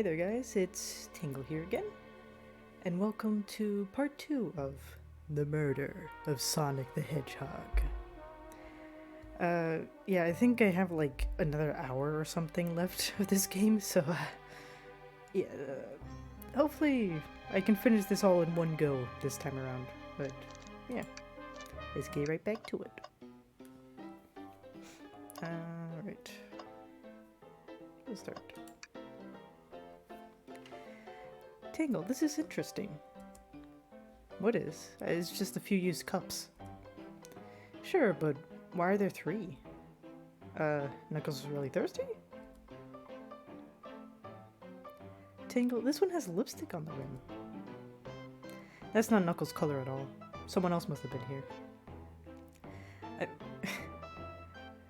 Hey there guys, it's Tingle here again, and welcome to part 2 of The Murder of Sonic the Hedgehog. Yeah, I think I have like another hour or something left of this game, so yeah, hopefully I can finish this all in one go this time around, but yeah, let's get right back to it. Alright, let's start. Tangle, this is interesting. What is? It's just a few used cups. Sure, but why are there 3? Knuckles is really thirsty? Tangle, this one has lipstick on the rim. That's not Knuckles' color at all. Someone else must have been here.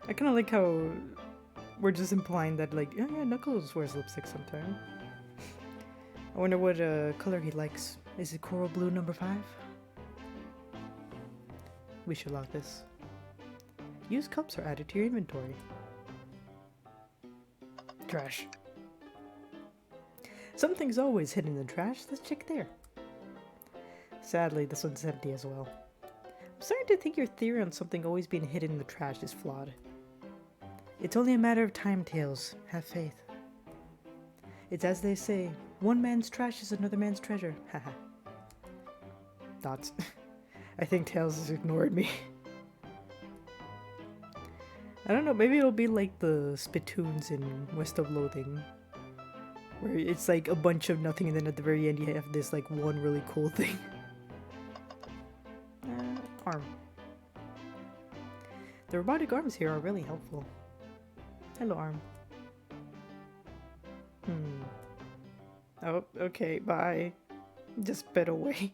I kind of like how we're just implying that, like, oh yeah, Knuckles wears lipstick sometime. I wonder what color he likes. Is it coral blue number 5? We should lock this. Used cups are added to your inventory. Trash. Something's always hidden in the trash. Let's check there. Sadly, this one's empty as well. I'm starting to think your theory on something always being hidden in the trash is flawed. It's only a matter of time, Tails. Have faith. It's as they say, one man's trash is another man's treasure. Haha. Dots. I think Tails has ignored me. I don't know, maybe it'll be like the spittoons in West of Loathing, where it's like a bunch of nothing and then at the very end you have this like one really cool thing. Arm. The robotic arms here are really helpful. Hello, arm. Oh, okay, bye. Just sped away.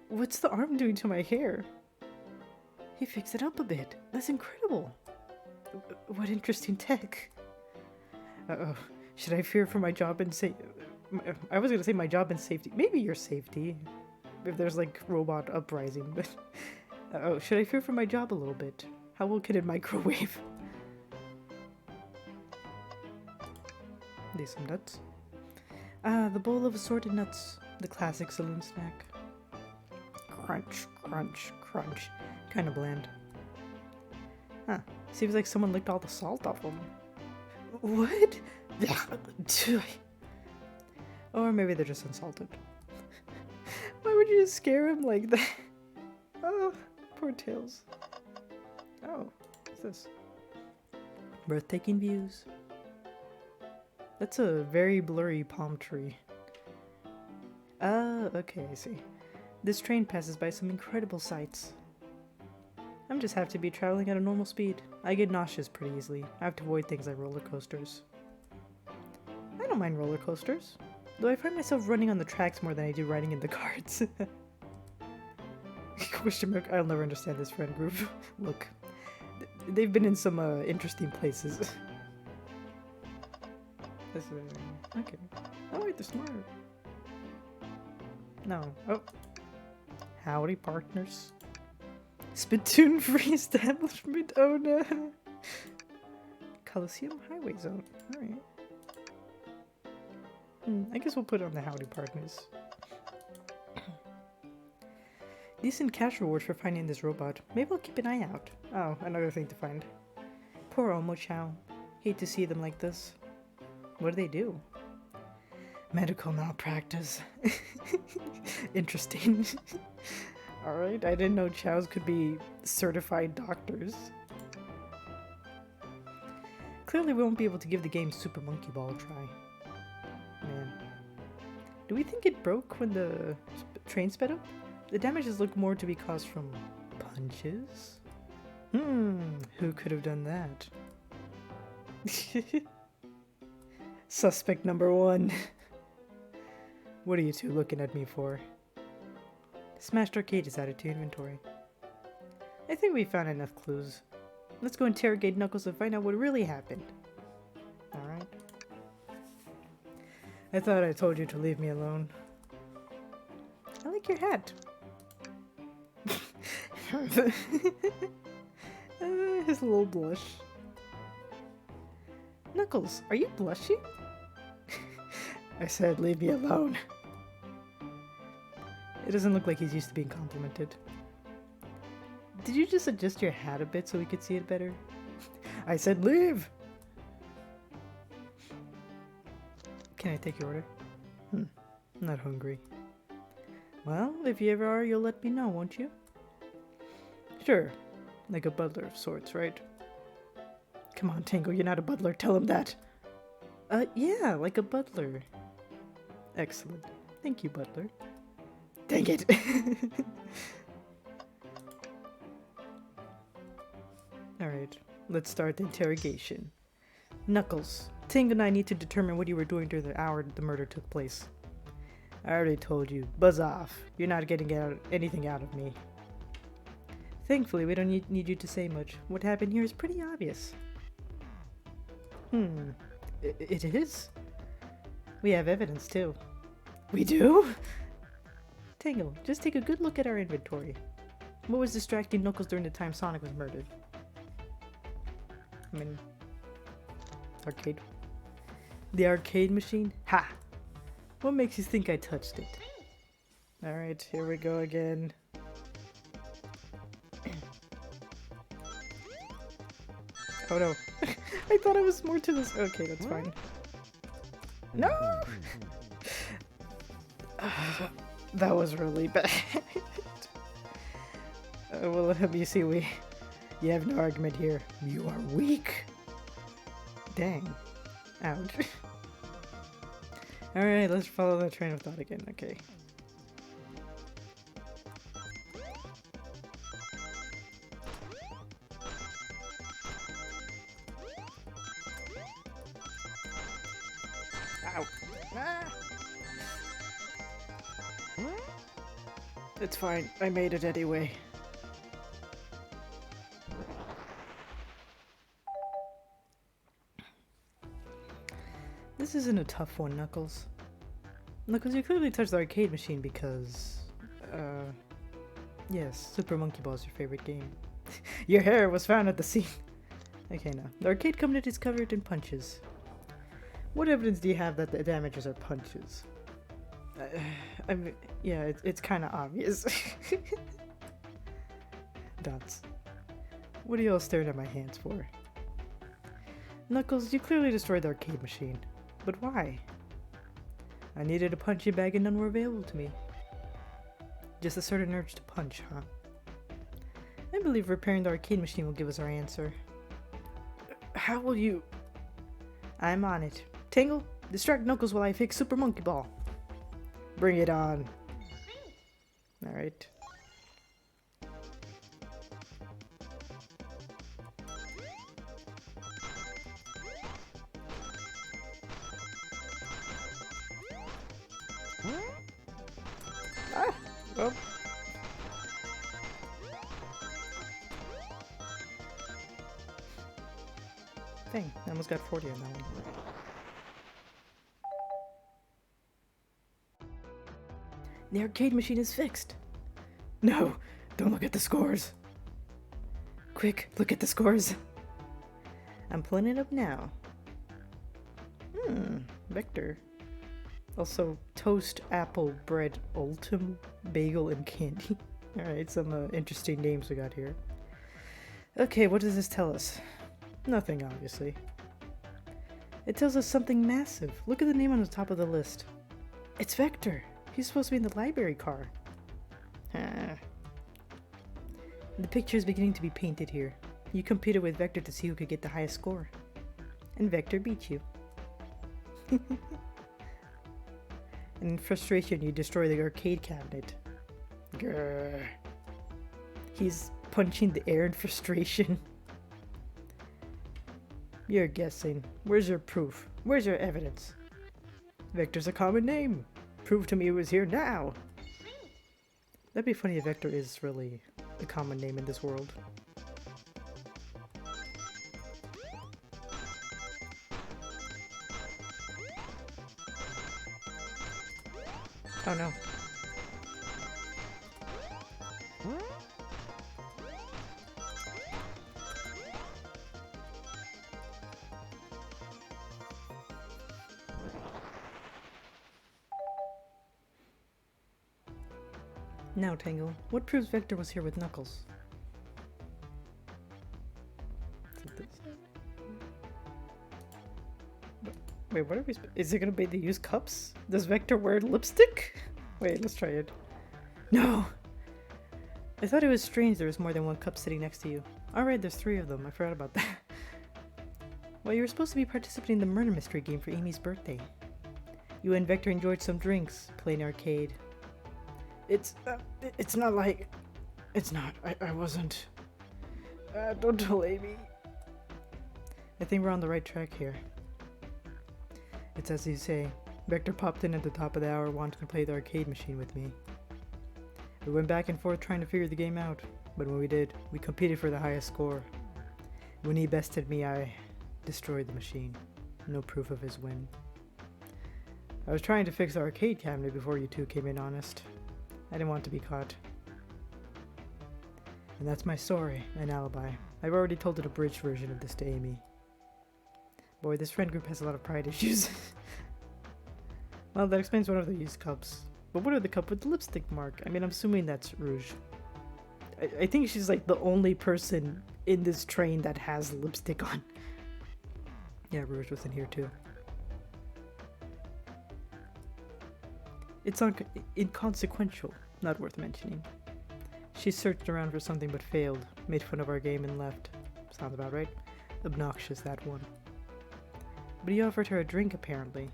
What's the arm doing to my hair? He fixed it up a bit. That's incredible. What interesting tech. Uh-oh. Should I fear for my job and I was gonna say my job and safety. Maybe your safety. If there's like robot uprising, but... Uh-oh. Should I fear for my job a little bit? How well can it microwave? There's some nuts. Ah, the bowl of assorted nuts. The classic saloon snack. Crunch, crunch, crunch. Kinda bland. Huh. Seems like someone licked all the salt off them. What? Or maybe they're just unsalted. Why would you scare him like that? Oh, poor Tails. Oh, what's this? Breathtaking views. That's a very blurry palm tree. Okay, I see. This train passes by some incredible sights. I'm just happy to be traveling at a normal speed. I get nauseous pretty easily. I have to avoid things like roller coasters. I don't mind roller coasters, though I find myself running on the tracks more than I do riding in the carts. Question mark, I'll never understand this friend group. Look, they've been in some interesting places. Okay. Oh wait, they're smart. No. Oh. Howdy, partners. Spittoon-free establishment? Oh no. Coliseum Highway Zone. Alright. I guess we'll put it on the howdy, partners. Decent cash rewards for finding this robot. Maybe I'll keep an eye out. Oh, another thing to find. Poor Omo-chow. Hate to see them like this. What do they do? Medical malpractice. Interesting. Alright, I didn't know chows could be certified doctors. Clearly we won't be able to give the game Super Monkey Ball a try. Man. Do we think it broke when the train sped up? The damages look more to be caused from punches? Who could have done that? Suspect number 1. What are you two looking at me for? Smashed arcade is added to inventory. I think we found enough clues. Let's go interrogate Knuckles and find out what really happened. Alright. I thought I told you to leave me alone. I like your hat. His little blush. Knuckles, are you blushing? I said leave me alone. It doesn't look like he's used to being complimented. Did you just adjust your hat a bit so we could see it better? I said leave! Can I take your order? I'm not hungry. Well, if you ever are, you'll let me know, won't you? Sure. Like a butler of sorts, right? Come on, Tango, you're not a butler. Tell him that. Yeah, like a butler. Excellent. Thank you, butler. Dang it! Alright, let's start the interrogation. Knuckles, Tango and I need to determine what you were doing during the hour the murder took place. I already told you. Buzz off. You're not getting anything out of me. Thankfully, we don't need you to say much. What happened here is pretty obvious. It is? We have evidence, too. We do? Tango, just take a good look at our inventory. What was distracting Knuckles during the time Sonic was murdered? I mean... arcade. The arcade machine? Ha! What makes you think I touched it? Alright, here we go again. Oh no. I thought it was more to this. Okay, that's fine. No! That was really bad. Well, let me see. You have no argument here. You are weak. Dang. Ouch. Alright, let's follow that train of thought again. Okay. Ow. Ah. It's fine. I made it anyway. This isn't a tough one, Knuckles. Knuckles, you clearly touched the arcade machine because... yes, Super Monkey Ball is your favorite game. Your hair was found at the scene. Okay, now. The arcade cabinet is covered in punches. What evidence do you have that the damages are punches? I mean, yeah, it's kind of obvious. Dots. What are you all staring at my hands for? Knuckles, you clearly destroyed the arcade machine. But why? I needed a punching bag and none were available to me. Just a certain urge to punch, huh? I believe repairing the arcade machine will give us our answer. How will you... I'm on it. Tangle, distract Knuckles while I fix Super Monkey Ball. Bring it on. Alright. Ah! Well. Dang, I almost got 40 on that one. The arcade machine is fixed. No, don't look at the scores. Quick, look at the scores. I'm pulling it up now. Vector. Also, toast, apple, bread, ultim, bagel, and candy. Alright, some interesting names we got here. Okay, what does this tell us? Nothing, obviously. It tells us something massive. Look at the name on the top of the list. It's Vector. He's supposed to be in the library car. The picture is beginning to be painted here. You competed with Vector to see who could get the highest score. And Vector beat you. And in frustration, you destroy the arcade cabinet. Grrr. He's punching the air in frustration. You're guessing. Where's your proof? Where's your evidence? Vector's a common name. Prove to me it was here now. That'd be funny if Vector is really a common name in this world. Oh no. Now, Tangle, what proves Vector was here with Knuckles? Wait, what are we? Is it gonna be to use cups? Does Vector wear lipstick? Wait, let's try it. No! I thought it was strange there was more than one cup sitting next to you. Alright, there's 3 of them. I forgot about that. Well, you were supposed to be participating in the murder mystery game for Amy's birthday. You and Vector enjoyed some drinks, playing arcade. It's not like... It's not. I wasn't... don't tell Amy. I think we're on the right track here. It's as you say. Vector popped in at the top of the hour wanting to play the arcade machine with me. We went back and forth trying to figure the game out, but when we did, we competed for the highest score. When he bested me, I destroyed the machine. No proof of his win. I was trying to fix the arcade cabinet before you two came in, honest. I didn't want to be caught. And that's my story, an alibi. I've already told an abridged version of this to Amy. Boy, this friend group has a lot of pride issues. Well, that explains one of the used cups. But what are the cup with the lipstick mark? I mean, I'm assuming that's Rouge. I think she's like the only person in this train that has lipstick on. Yeah, Rouge was in here too. It's inconsequential, not worth mentioning. She searched around for something but failed, made fun of our game and left. Sounds about right. Obnoxious, that one. But he offered her a drink, apparently.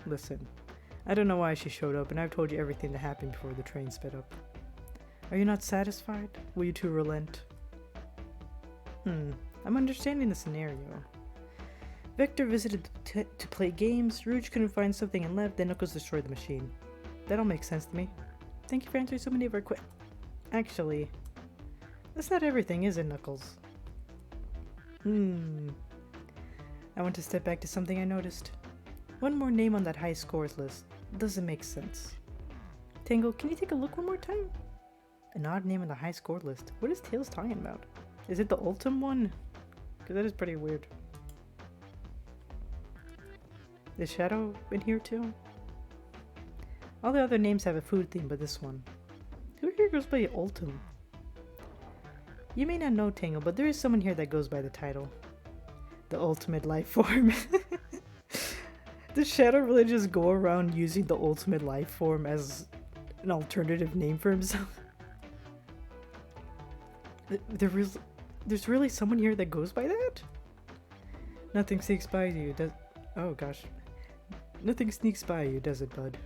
Listen, I don't know why she showed up, and I've told you everything that happened before the train sped up. Are you not satisfied? Will you two relent? I'm understanding the scenario. Vector visited to play games, Rouge couldn't find something and left, then Knuckles destroyed the machine. That all makes sense to me. Thank you for answering so many of our Actually, that's not everything, is it, Knuckles? I want to step back to something I noticed. One more name on that high scores list. Doesn't make sense. Tangle, can you take a look one more time? An odd name on the high score list. What is Tails talking about? Is it the Ultim one? Because that is pretty weird. Is Shadow in here too? All the other names have a food theme, but this one. Who here goes by Ultim? You may not know, Tangle, but there is someone here that goes by the title. The ultimate life form. Does Shadow really just go around using the ultimate life form as an alternative name for himself? There's really someone here that goes by that? Nothing sneaks by you, does... Oh gosh. Nothing sneaks by you, does it, bud?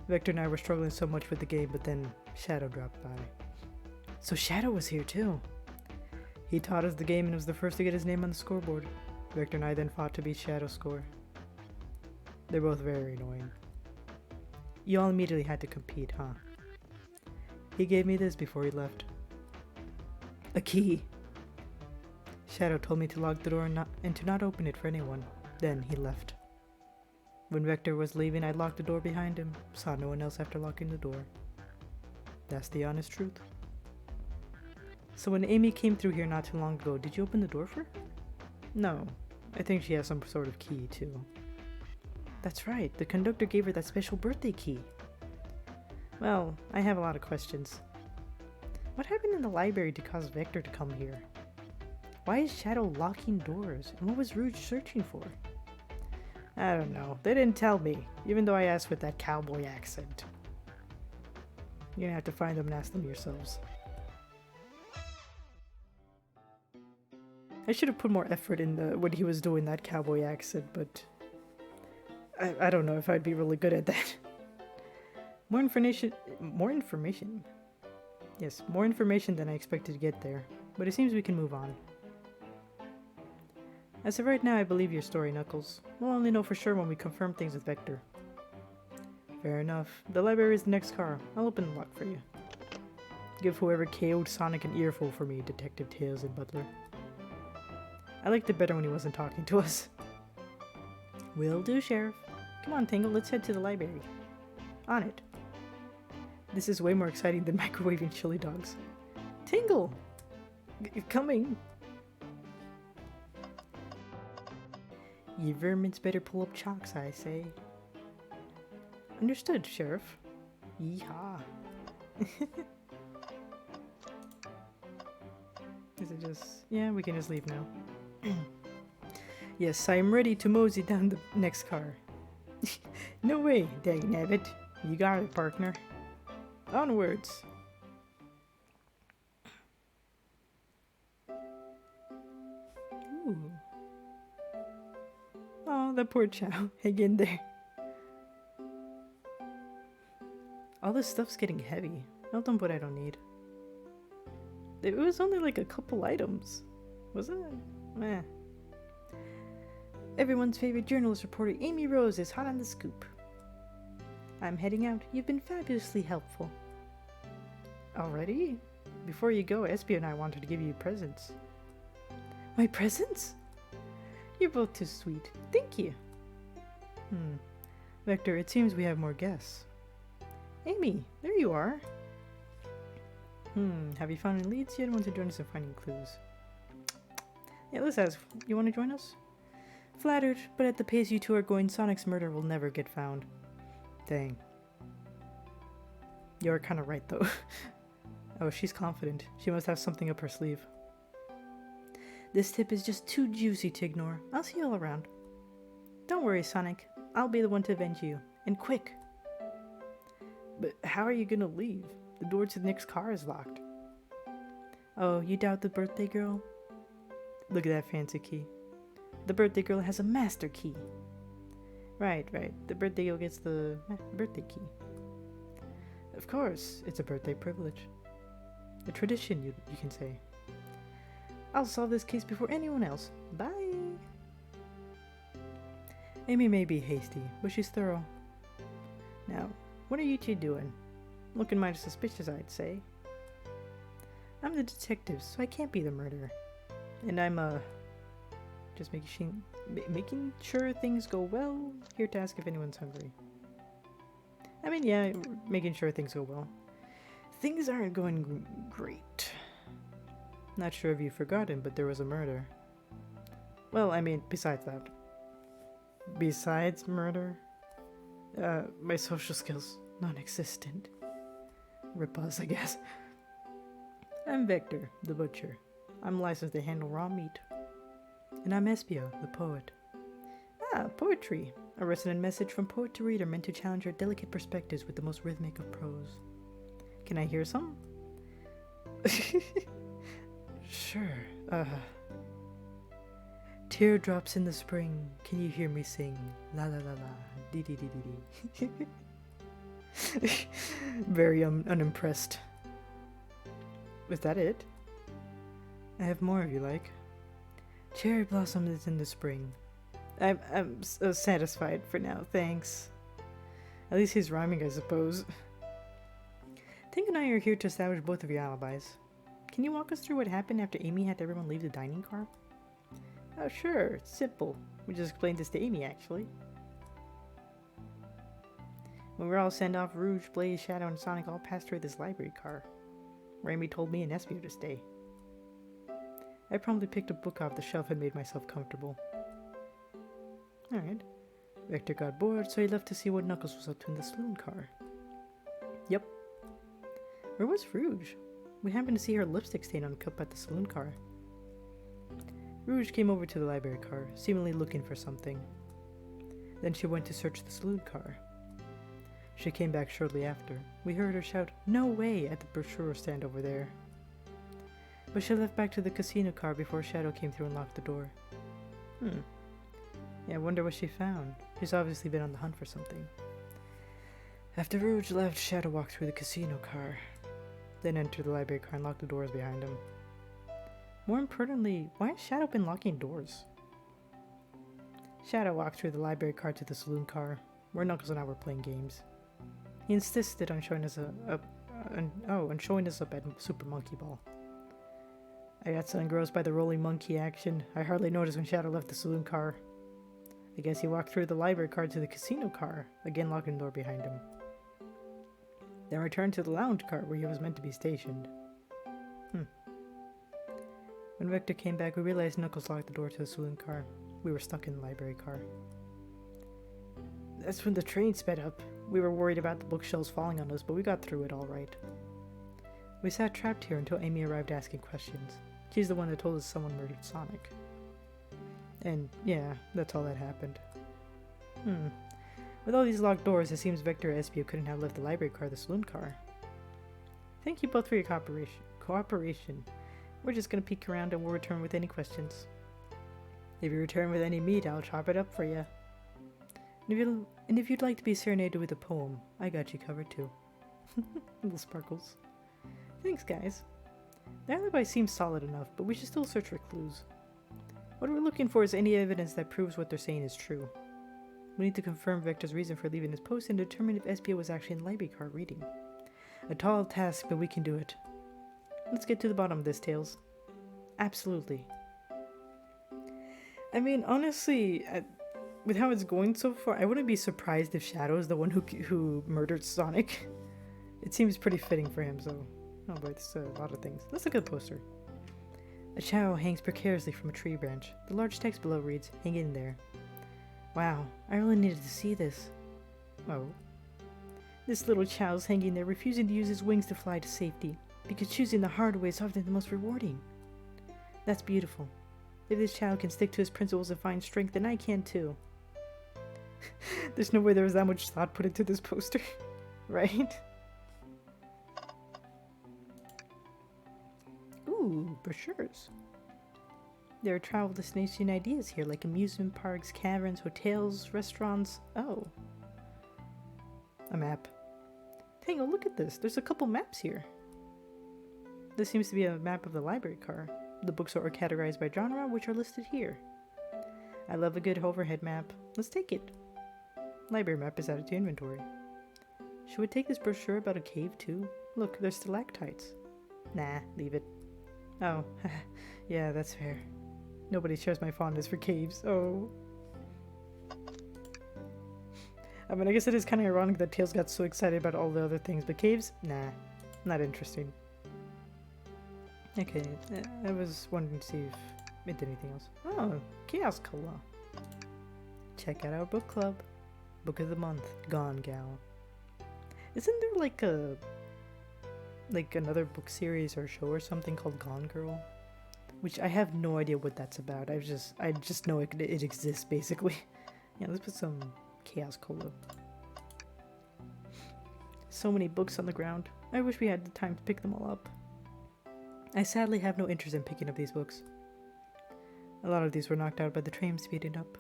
Vector and I were struggling so much with the game, but then Shadow dropped by. So Shadow was here too. He taught us the game and was the first to get his name on the scoreboard. Vector and I then fought to beat Shadow's score. They're both very annoying. You all immediately had to compete, huh? He gave me this before he left. A key. Shadow told me to lock the door and to not open it for anyone. Then he left. When Vector was leaving, I locked the door behind him. Saw no one else after locking the door. That's the honest truth. So when Amy came through here not too long ago, did you open the door for her? No. I think she has some sort of key, too. That's right. The conductor gave her that special birthday key. Well, I have a lot of questions. What happened in the library to cause Vector to come here? Why is Shadow locking doors? And what was Rouge searching for? I don't know. They didn't tell me, even though I asked with that cowboy accent. You're gonna have to find them and ask them yourselves. I should have put more effort in when he was doing that cowboy accent, but I don't know if I'd be really good at that. More information. Yes, more information than I expected to get there, but it seems we can move on. As of right now, I believe your story, Knuckles. We'll only know for sure when we confirm things with Vector. Fair enough. The library is the next car. I'll open the lock for you. Give whoever KO'd Sonic an earful for me, Detective Tails and Butler. I liked it better when he wasn't talking to us. Will do, Sheriff. Come on, Tangle, let's head to the library. On it. This is way more exciting than microwaving chili dogs. Tangle! Coming! You vermins better pull up chalks, I say. Understood, Sheriff. Yeehaw. Is it just... Yeah, we can just leave now. Yes, I'm ready to mosey down the next car. No way, dagnabbit. You got it, partner. Onwards. Ooh. Oh, that poor Chow. Hang in there. All this stuff's getting heavy. I'll dump what I don't need. It was only like a couple items. Was it? Meh. Everyone's favorite journalist reporter Amy Rose is hot on the scoop. I'm heading out. You've been fabulously helpful. Already? Before you go, Espio and I wanted to give you presents. My presents? You're both too sweet. Thank you. Vector, it seems we have more guests. Amy, there you are. Have you found any leads yet? Want to join us in finding clues? Yeah, let's ask. You want to join us? Flattered, but at the pace you two are going, Sonic's murder will never get found. Dang. You're kind of right, though. Oh, she's confident. She must have something up her sleeve. This tip is just too juicy to ignore. I'll see you all around. Don't worry, Sonic. I'll be the one to avenge you. And quick. But how are you gonna leave? The door to the next car is locked. Oh, you doubt the birthday girl? Look at that fancy key. The birthday girl has a master key. Right. The birthday girl gets the birthday key. Of course, it's a birthday privilege. A tradition, you can say. I'll solve this case before anyone else. Bye! Amy may be hasty, but she's thorough. Now, what are you two doing? Looking mighty suspicious, I'd say. I'm the detective, so I can't be the murderer. And I'm, just making sure things go well. Here to ask if anyone's hungry. I mean, yeah, making sure things go well. Things aren't going great. Not sure if you've forgotten, but there was a murder. Well, I mean, besides that. Besides murder? My social skills, non-existent. Rip us, I guess. I'm Vector, the butcher. I'm licensed to handle raw meat. And I'm Espio, the poet. Ah, poetry. A resonant message from poet to reader meant to challenge our delicate perspectives with the most rhythmic of prose. Can I hear some? Sure. Teardrops in the spring, can you hear me sing? La la la la, dee dee dee dee dee. Very unimpressed. Was that it? I have more if you like. Cherry blossom is in the spring. I'm satisfied for now, thanks. At least he's rhyming, I suppose. Tink and I are here to establish both of your alibis. Can you walk us through what happened after Amy had everyone leave the dining car? Oh sure, it's simple. We just explained this to Amy, actually. When we were all sent off, Rouge, Blaze, Shadow, and Sonic all passed through this library car, where Amy told me and Espio to stay. I promptly picked a book off the shelf and made myself comfortable. Alright. Vector got bored, so he left to see what Knuckles was up to in the saloon car. Yep. Where was Rouge? We happened to see her lipstick stain on the cup at the saloon car. Rouge came over to the library car, seemingly looking for something. Then she went to search the saloon car. She came back shortly after. We heard her shout, "No way!" at the brochure stand over there. But she left back to the casino car before Shadow came through and locked the door. Yeah, I wonder what she found. She's obviously been on the hunt for something. After Rouge left, Shadow walked through the casino car, then entered the library car and locked the doors behind him. More importantly, why has Shadow been locking doors? Shadow walked through the library car to the saloon car, where Knuckles and I were playing games. He insisted on showing us showing us up at Super Monkey Ball. I got so engrossed by the rolling monkey action, I hardly noticed when Shadow left the saloon car. I guess he walked through the library car to the casino car, again locking the door behind him. Then returned to the lounge car where he was meant to be stationed. When Vector came back, we realized Knuckles locked the door to the saloon car. We were stuck in the library car. That's when the train sped up. We were worried about the bookshelves falling on us, but we got through it all right. We sat trapped here until Amy arrived asking questions. She's the one that told us someone murdered Sonic. And yeah, that's all that happened. With all these locked doors, it seems Vector or Espio couldn't have left the library car or the saloon car. Thank you both for your cooperation. We're just gonna peek around and we'll return with any questions. If you return with any meat, I'll chop it up for you. And if you'd like to be serenaded with a poem, I got you covered too. Little sparkles. Thanks, guys. The alibi seems solid enough, but we should still search for clues. What we're looking for is any evidence that proves what they're saying is true. We need to confirm Vector's reason for leaving his post and determine if Espio was actually in the library car reading. A tall task, but we can do it. Let's get to the bottom of this, Tails. Absolutely. I mean, honestly, with how it's going so far, I wouldn't be surprised if Shadow is the one who murdered Sonic. It seems pretty fitting for him, so... Oh boy, there's a lot of things. Let's look at the poster. A chow hangs precariously from a tree branch. The large text below reads, "Hang in there." Wow, I really needed to see this. Oh. This little chow's hanging there, refusing to use his wings to fly to safety, because choosing the hard way is often the most rewarding. That's beautiful. If this child can stick to his principles and find strength, then I can too. There's no way there was that much thought put into this poster, right? Ooh, brochures. There are travel destination ideas here, like amusement parks, caverns, hotels, restaurants. Oh. A map. Hang on, look at this. There's a couple maps here. This seems to be a map of the library car. The books are categorized by genre, which are listed here. I love a good overhead map. Let's take it. Library map is added to inventory. Should we take this brochure about a cave too? Look, there's stalactites. Nah, leave it. Oh, yeah, that's fair. Nobody shares my fondness for caves. Oh. I mean, I guess it is kind of ironic that Tails got so excited about all the other things, but caves? Nah, not interesting. Okay, I was wondering to see if it did anything else. Oh, Chaos Color. Check out our book club. Book of the month, Gone Gal. Isn't there like another book series or show or something called Gone Girl? Which I have no idea what that's about. I just know it exists basically. Yeah, let's put some Chaos Cola. So many books on the ground. I wish we had the time to pick them all up. I sadly have no interest in picking up these books. A lot of these were knocked out by the train speeding up.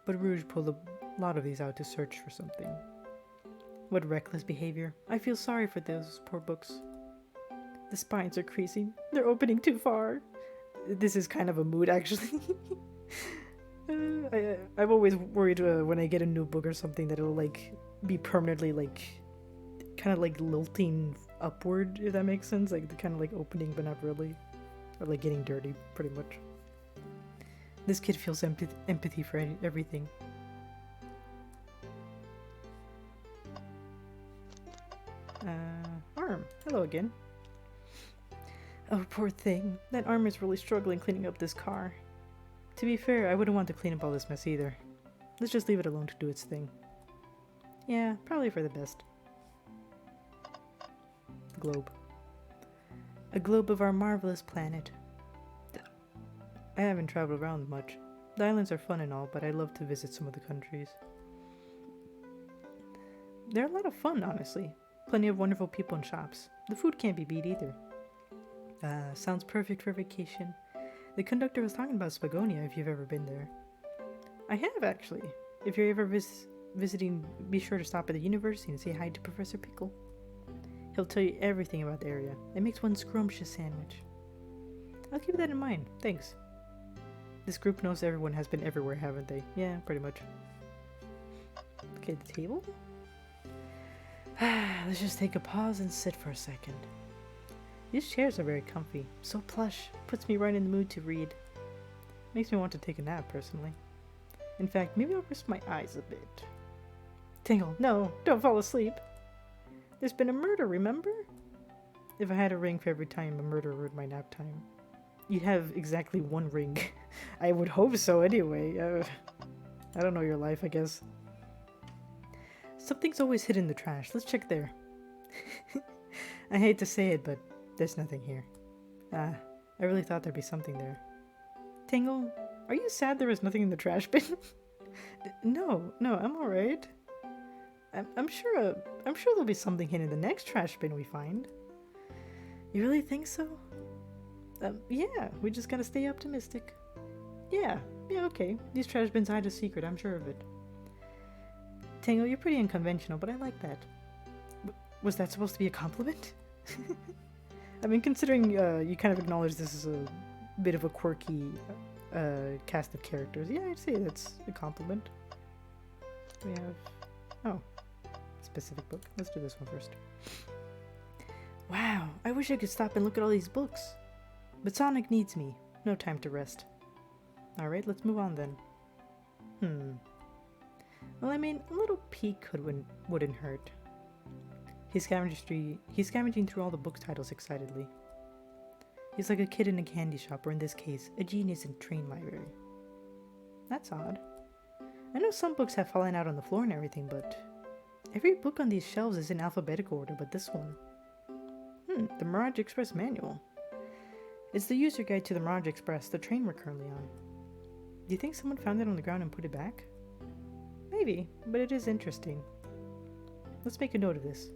But Rouge pulled a lot of these out to search for something. What reckless behavior. I feel sorry for those poor books. The spines are creasing. They're opening too far. This is kind of a mood, actually. I'm always worried when I get a new book or something that it'll like be permanently like kind of like lilting upward, if that makes sense. Like the kind of like opening but not really. Or like getting dirty, pretty much. This kid feels empathy for everything. Arm. Hello again. Oh, poor thing. That arm is really struggling cleaning up this car. To be fair, I wouldn't want to clean up all this mess either. Let's just leave it alone to do its thing. Yeah, probably for the best. The globe. A globe of our marvelous planet. I haven't traveled around much. The islands are fun and all, but I love to visit some of the countries. They're a lot of fun, honestly. Plenty of wonderful people and shops. The food can't be beat either. Sounds perfect for vacation. The conductor was talking about Spagonia if you've ever been there. I have, actually. If you're ever visiting, be sure to stop at the university and say hi to Professor Pickle. He'll tell you everything about the area. It makes one scrumptious sandwich. I'll keep that in mind. Thanks. This group knows everyone has been everywhere, haven't they? Yeah, pretty much. Okay, the table? Let's just take a pause and sit for a second. These chairs are very comfy, so plush, puts me right in the mood to read. Makes me want to take a nap, personally. In fact, maybe I'll rest my eyes a bit. Tingle, no, don't fall asleep. There's been a murder, remember? If I had a ring for every time a murder ruined my nap time. You'd have exactly one ring. I would hope so anyway. I don't know your life, I guess. Something's always hidden in the trash. Let's check there. I hate to say it, but there's nothing here. I really thought there'd be something there. Tingle, are you sad there was nothing in the trash bin? No, I'm alright. I'm sure there'll be something hidden in the next trash bin we find. You really think so? Yeah, we just gotta stay optimistic. Yeah, okay. These trash bins hide a secret, I'm sure of it. Tango, you're pretty unconventional, but I like that. Was that supposed to be a compliment? I mean, considering you kind of acknowledge this is a bit of a quirky cast of characters, yeah, I'd say that's a compliment. We have... oh. Specific book. Let's do this one first. Wow, I wish I could stop and look at all these books. But Sonic needs me. No time to rest. Alright, let's move on then. Well, I mean, a little peek wouldn't hurt. He's scavenging through all the book titles excitedly. He's like a kid in a candy shop, or in this case, a genius in a train library. That's odd. I know some books have fallen out on the floor and everything, but every book on these shelves is in alphabetical order but this one. The Mirage Express Manual. It's the user guide to the Mirage Express, the train we're currently on. Do you think someone found it on the ground and put it back? Maybe, but it is interesting. Let's make a note of this.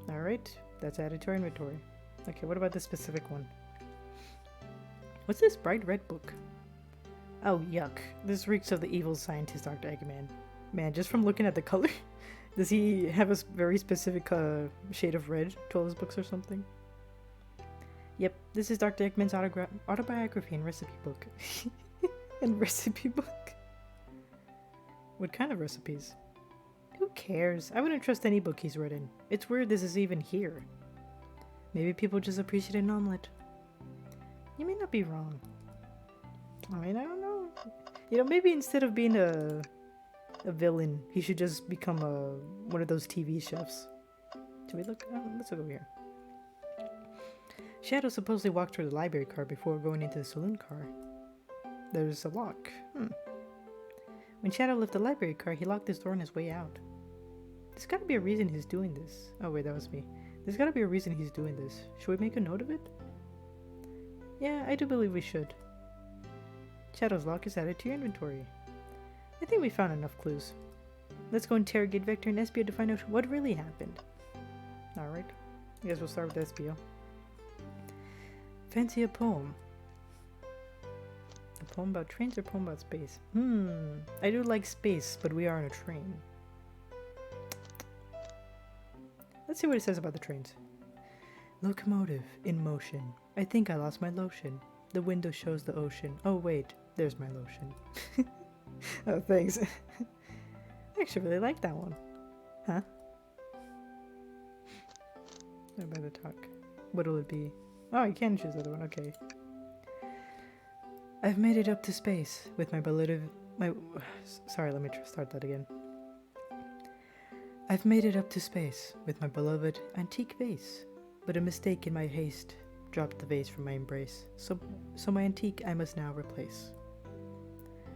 Alright, that's added to our inventory. Okay, what about this specific one? What's this bright red book? Oh, yuck. This reeks of the evil scientist Dr. Eggman. Man, just from looking at the color, does he have a very specific shade of red to all his books or something? Yep, this is Dr. Eggman's autobiography and recipe book. And recipe book? What kind of recipes? Who cares? I wouldn't trust any book he's written. It's weird this is even here. Maybe people just appreciate an omelet. You may not be wrong. I mean, I don't know. You know, maybe instead of being a villain, he should just become one of those TV chefs. Should we look? Let's look over here. Shadow supposedly walked through the library car before going into the saloon car. There's a lock. When Shadow left the library car, he locked his door on his way out. There's gotta be a reason he's doing this. Oh wait, that was me. There's gotta be a reason he's doing this. Should we make a note of it? Yeah, I do believe we should. Shadow's lock is added to your inventory. I think we found enough clues. Let's go interrogate Vector and Espio to find out what really happened. Alright, I guess we'll start with Espio. Fancy a poem. A poem about trains or a poem about space? I do like space, but we are on a train. Let's see what it says about the trains. Locomotive in motion. I think I lost my lotion. The window shows the ocean. Oh wait, there's my lotion. Oh, thanks. I actually really like that one. Huh? What about the talk? What will it be? Oh, you can choose the other one. Okay. I've made it up to space with my beloved... Sorry, let me start that again. I've made it up to space with my beloved antique vase, but a mistake in my haste dropped the vase from my embrace. So my antique I must now replace.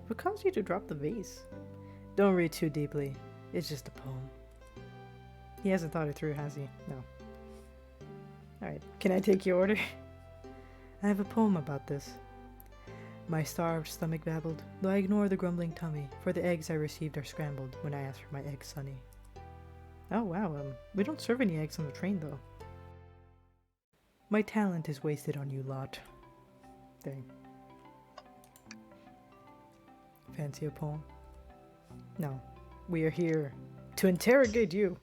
What caused you to drop the vase? Don't read too deeply. It's just a poem. He hasn't thought it through, has he? No. Alright, can I take your order? I have a poem about this. My starved stomach babbled, though I ignore the grumbling tummy, for the eggs I received are scrambled when I ask for my eggs sunny. Oh wow, we don't serve any eggs on the train though. My talent is wasted on you lot. Dang. Fancy a poem? No. We are here to interrogate you.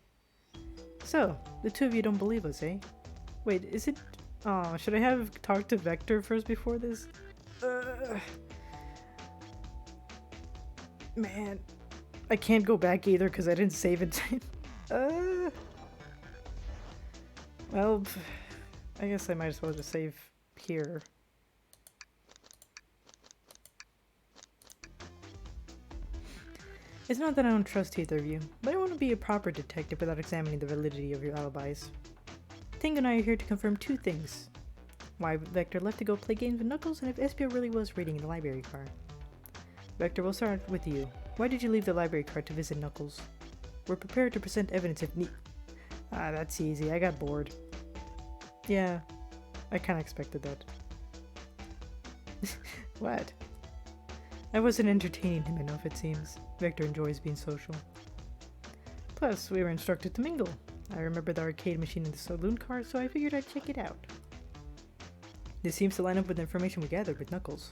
So, the two of you don't believe us, eh? Wait, is it... Oh, should I have talked to Vector first before this? Man. I can't go back either because I didn't save it. Well, I guess I might as well just save here. It's not that I don't trust either of you, but I want to be a proper detective without examining the validity of your alibis. Ting and I are here to confirm two things. Why Vector left to go play games with Knuckles, and if Espio really was reading in the library car. Vector, we'll start with you. Why did you leave the library car to visit Knuckles? We're prepared to present evidence if need. Ah, that's easy. I got bored. Yeah, I kinda expected that. What? I wasn't entertaining him enough, it seems. Victor enjoys being social. Plus, we were instructed to mingle. I remember the arcade machine in the saloon car, so I figured I'd check it out. This seems to line up with the information we gathered with Knuckles.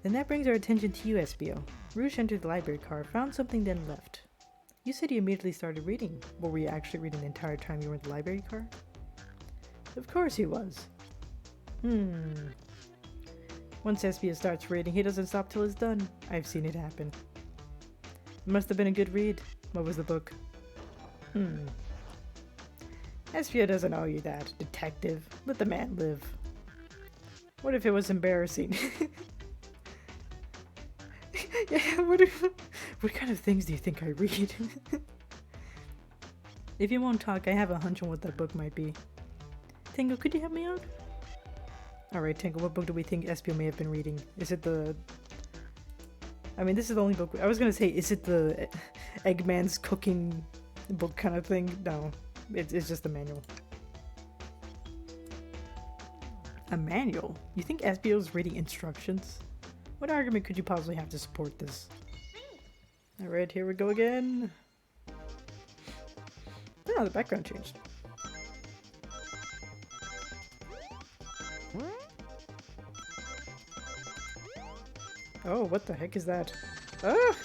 Then that brings our attention to you, SBO. Rouge entered the library car, found something, then left. You said you immediately started reading. But were you actually reading the entire time you were in the library car? Of course he was. Once SBO starts reading, he doesn't stop till it's done. I've seen it happen. It must have been a good read. What was the book? SBO doesn't owe you that, detective. Let the man live. What if it was embarrassing? Yeah, what kind of things do you think I read? If you won't talk, I have a hunch on what that book might be. Tingle, could you help me out? Alright, Tingle, what book do we think SBO may have been reading? Is it the... I mean, this is the only book... I was gonna say, is it the Eggman's cooking book kind of thing? No, it's just a manual. A manual? You think SBO's reading instructions? What argument could you possibly have to support this? Alright, here we go again. Oh, the background changed. Oh, what the heck is that? Ah!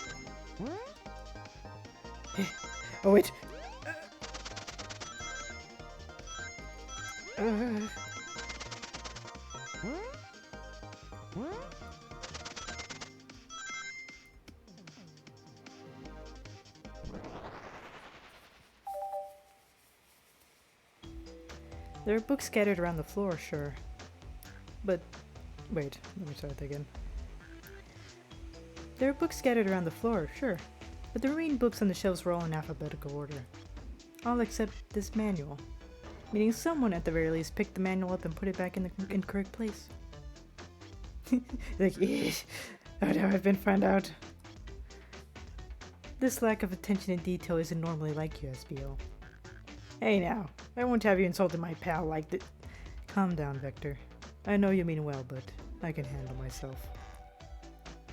Oh, wait! There are books scattered around the floor, sure. But... wait, let me start that again. There are books scattered around the floor, sure. But the remaining books on the shelves were all in alphabetical order. All except this manual. Meaning someone at the very least picked the manual up and put it back in the incorrect place. Like, oh no, I've been found out. This lack of attention and detail isn't normally like you, SBO. Hey now, I won't have you insulted my pal like that. Calm down, Vector. I know you mean well, but I can handle myself.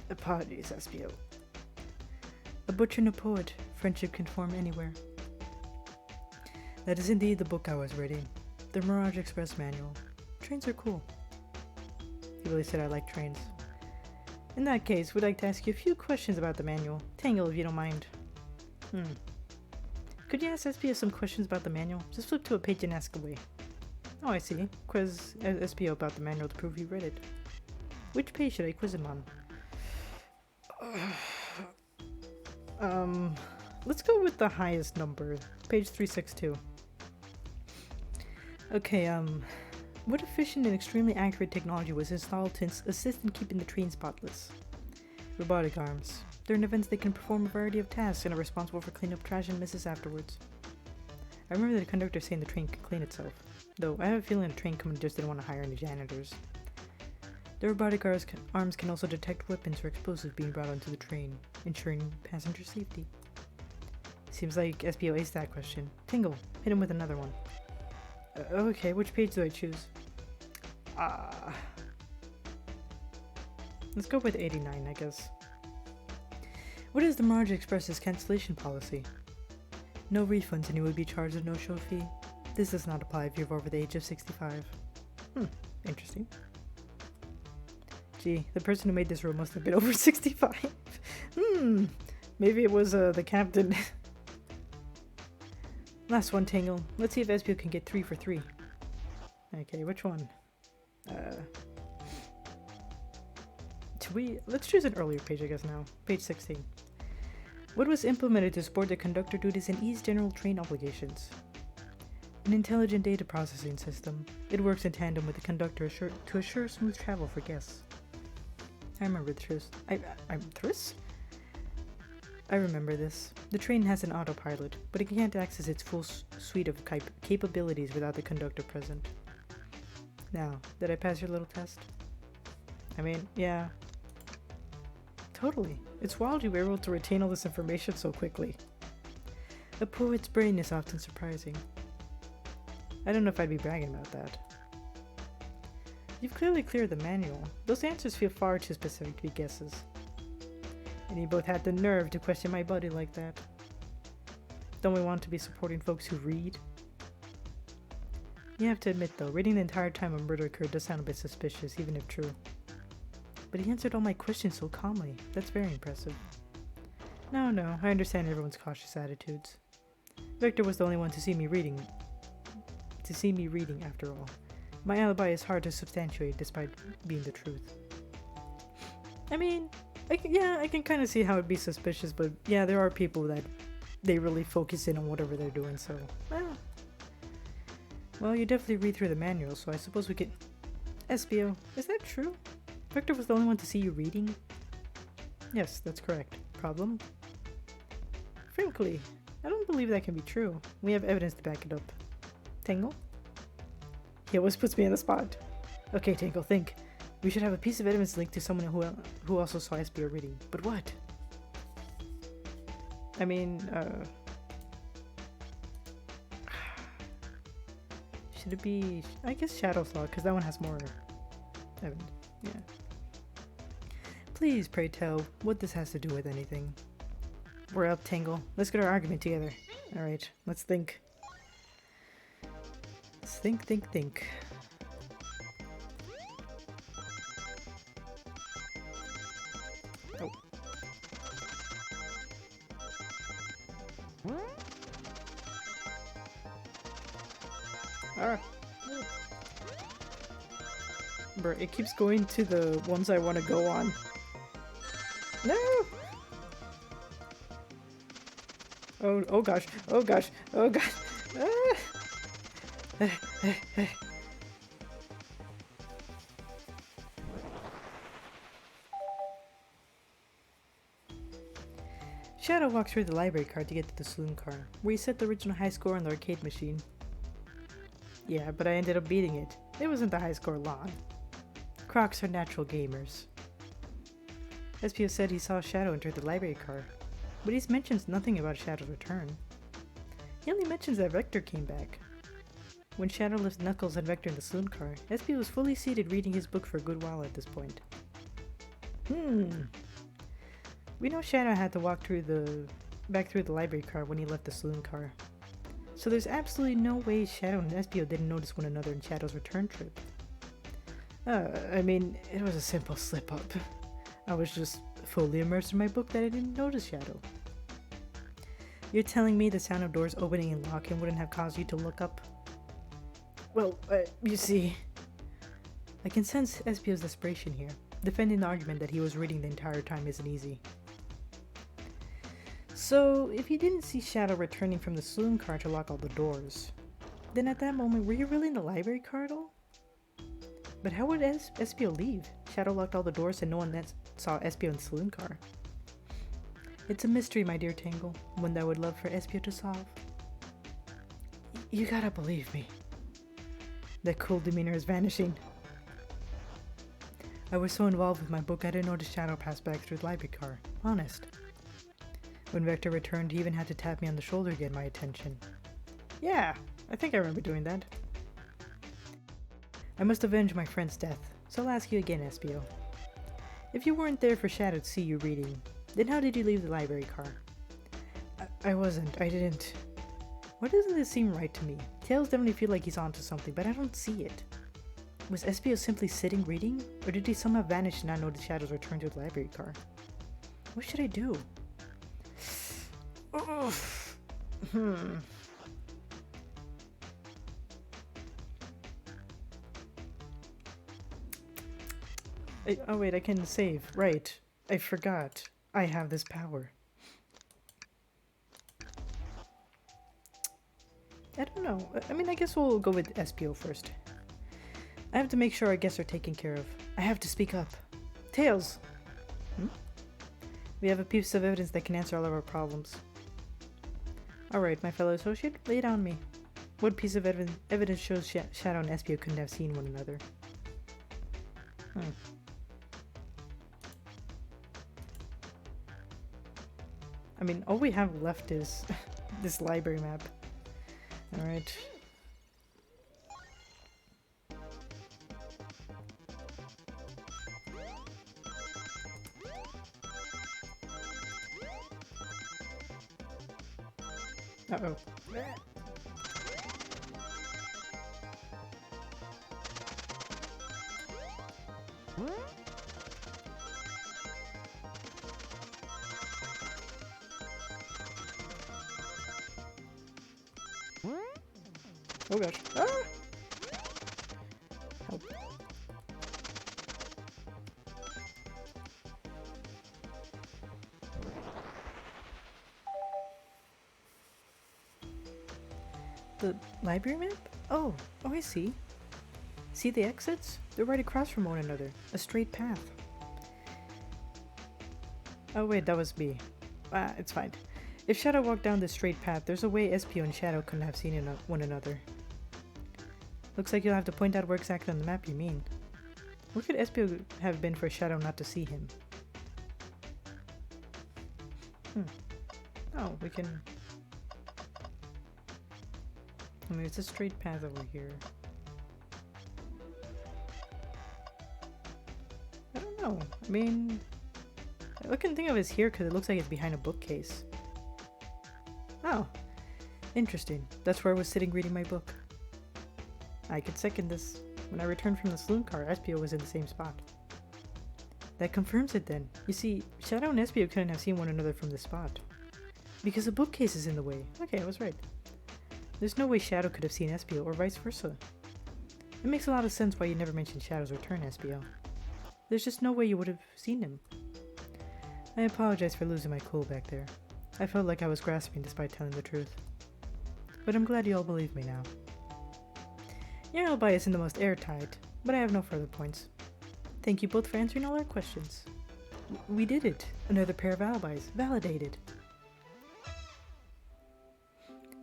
Apologies, SBO. A butcher and a poet. Friendship can form anywhere. That is indeed the book I was reading. The Mirage Express manual. Trains are cool. He really said I like trains. In that case, we'd like to ask you a few questions about the manual. Tangle, if you don't mind. Could you ask SBO some questions about the manual? Just flip to a page and ask away. Oh, I see. Quiz SBO about the manual to prove he read it. Which page should I quiz him on? Let's go with the highest number. Page 362. Okay, what efficient and extremely accurate technology was installed to assist in keeping the train spotless? Robotic arms. During events, they can perform a variety of tasks and are responsible for cleaning up trash and messes afterwards. I remember the conductor saying the train could clean itself, though I have a feeling the train company just didn't want to hire any janitors. The robotic arms can also detect weapons or explosives being brought onto the train, ensuring passenger safety. Seems like SBO aced that question. Tingle, hit him with another one. Okay, which page do I choose? Let's go with 89, I guess. What is the Mirage Express's cancellation policy? No refunds and you would be charged a no-show fee. This does not apply if you're over the age of 65. Interesting. Gee, the person who made this rule must have been over 65. Maybe it was the captain. Last one, Tangle. Let's see if SBO can get 3 for 3. Okay, which one? Let's choose an earlier page, I guess now. Page 16. What was implemented to support the conductor duties and ease general train obligations? An intelligent data processing system. It works in tandem with the conductor to assure smooth travel for guests. I remember this. I remember this. The train has an autopilot, but it can't access its full suite of capabilities without the conductor present. Now, did I pass your little test? I mean, yeah. Totally. It's wild you were able to retain all this information so quickly. A poet's brain is often surprising. I don't know if I'd be bragging about that. You've clearly cleared the manual. Those answers feel far too specific to be guesses. And you both had the nerve to question my buddy like that. Don't we want to be supporting folks who read? You have to admit though, reading the entire time a murder occurred does sound a bit suspicious, even if true. But he answered all my questions so calmly. That's very impressive. No, I understand everyone's cautious attitudes. Victor was the only one to see me reading after all. My alibi is hard to substantiate despite being the truth. I mean, I can kind of see how it'd be suspicious, but yeah, there are people that they really focus in on whatever they're doing, so well, you definitely read through the manual, so I suppose we could... SBO, is that true? Victor was the only one to see you reading? Yes, that's correct. Problem? Frankly, I don't believe that can be true. We have evidence to back it up. Tangle? He always puts me on the spot. Okay, Tangle, think. We should have a piece of evidence linked to someone who also saw SBO reading. But what? I mean, should it be... I guess Shadow's Law, because that one has more evidence. Yeah. Please, pray tell, what this has to do with anything. We're up, Tangle. Let's get our argument together. Alright, let's think. Let's think. Oh. Alright. Bro, it keeps going to the ones I want to go on. No! Oh gosh. Ah. Shadow walked through the library card to get to the saloon car, where he set the original high score on the arcade machine. Yeah, but I ended up beating it. It wasn't the high score long. Crocs are natural gamers. SPO said he saw Shadow enter the library car, but he mentions nothing about Shadow's return. He only mentions that Vector came back. When Shadow left Knuckles and Vector in the saloon car, SPO was fully seated reading his book for a good while at this point. We know Shadow had to walk back through the library car when he left the saloon car. So there's absolutely no way Shadow and SPO didn't notice one another in Shadow's return trip. I mean, it was a simple slip-up. I was just fully immersed in my book that I didn't notice Shadow. You're telling me the sound of doors opening and locking wouldn't have caused you to look up? Well, you see... I can sense SPO's desperation here. Defending the argument that he was reading the entire time isn't easy. So, if you didn't see Shadow returning from the saloon car to lock all the doors, then at that moment, were you really in the library car at all? But how would SPO leave? Shadow locked all the doors and no one saw SPO in the saloon car. It's a mystery, my dear Tangle, one that I would love for SPO to solve. You gotta believe me. That cool demeanor is vanishing. I was so involved with my book I didn't notice Shadow pass back through the library car. Honest. When Vector returned, he even had to tap me on the shoulder to get my attention. Yeah, I think I remember doing that. I must avenge my friend's death, so I'll ask you again, SPO. If you weren't there for Shadow to see you reading, then how did you leave the library car? I didn't... Why doesn't this seem right to me? Tails definitely feel like he's onto something, but I don't see it. Was SPO simply sitting reading, or did he somehow vanish and not notice Shadow's return to the library car? What should I do? Oh wait, I can save. Right. I forgot. I have this power. I don't know. I mean, I guess we'll go with SPO first. I have to make sure our guests are taken care of. I have to speak up. Tails! We have a piece of evidence that can answer all of our problems. Alright, my fellow associate, lay it on me. What piece of evidence shows Shadow and SPO couldn't have seen one another? I mean, all we have left is this library map. Alright. Uh-oh. Oh gosh. Ah! Help. The library map? Oh, I see. See the exits? They're right across from one another. A straight path. Oh wait, that was me. Ah, it's fine. If Shadow walked down this straight path, there's a way Espio and Shadow couldn't have seen one another. Looks like you'll have to point out where exactly on the map you mean. Where could Espio have been for Shadow not to see him? Oh, we can... I mean, it's a straight path over here. I don't know. I mean... I can think of it as here because it looks like it's behind a bookcase. Oh. Interesting. That's where I was sitting reading my book. I could second this. When I returned from the saloon car, Espio was in the same spot. That confirms it then. You see, Shadow and Espio couldn't have seen one another from this spot. Because the bookcase is in the way. Okay, I was right. There's no way Shadow could have seen Espio or vice versa. It makes a lot of sense why you never mentioned Shadow's return, Espio. There's just no way you would have seen him. I apologize for losing my cool back there. I felt like I was grasping despite telling the truth. But I'm glad you all believe me now. Your alibi isn't the most airtight, but I have no further points. Thank you both for answering all our questions. We did it! Another pair of alibis. Validated!